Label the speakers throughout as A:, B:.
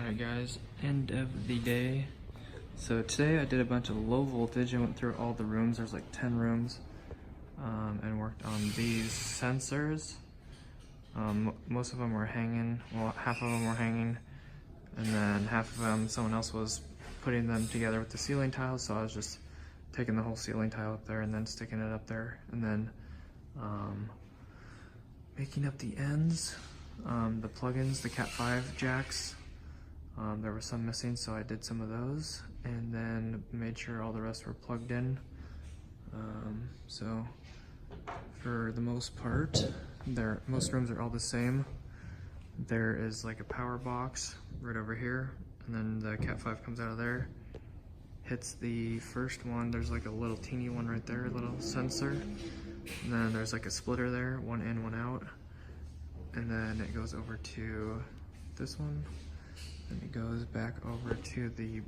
A: Alright guys, end of the day. So today I did a bunch of low voltage. I went through all the rooms, there's like 10 rooms, and worked on these sensors. Most of them were hanging, well half of them were hanging, and then half of them someone else was putting them together with the ceiling tiles, so I was just taking the whole ceiling tile up there and then sticking it up there, and then making up the ends, the plugins, the Cat 5 jacks. There were some missing, so I did some of those, and then made sure all the rest were plugged in. So for the most part, most rooms are all the same. There is like a power box right over here, and then the Cat 5 comes out of there, hits the first one. There's like a little teeny one right there, a little sensor, and then there's like a splitter there, one in, one out, and then it goes over to this one. And it goes back over to the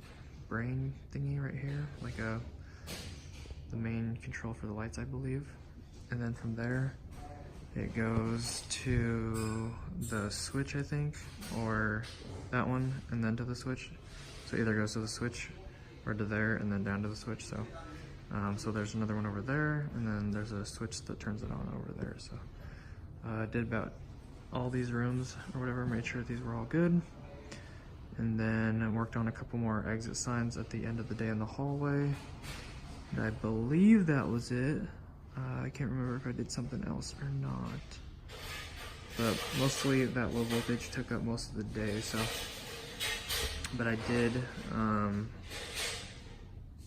A: brain thingy right here, like the main control for the lights, I believe. And then from there, it goes to the switch, I think, or that one, and then to the switch. So it either goes to the switch or to there, and then down to the switch. So, so there's another one over there, and then there's a switch that turns it on over there. So I did about all these rooms or whatever, made sure these were all good. And then I worked on a couple more exit signs at the end of the day in the hallway. And I believe that was it. I can't remember if I did something else or not. But mostly that low voltage took up most of the day, so. But I did,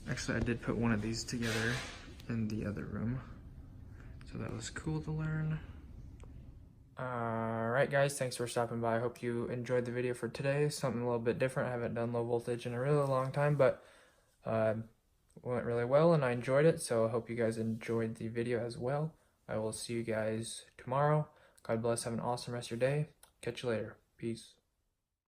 A: actually I did put one of these together in the other room. So that was cool to learn. Alright guys, thanks for stopping by. I hope you enjoyed the video for today. Something a little bit different. I haven't done low voltage in a really long time, but went really well and I enjoyed it. So I hope you guys enjoyed the video as well. I will see you guys tomorrow. God bless. Have an awesome rest of your day. Catch you later. Peace.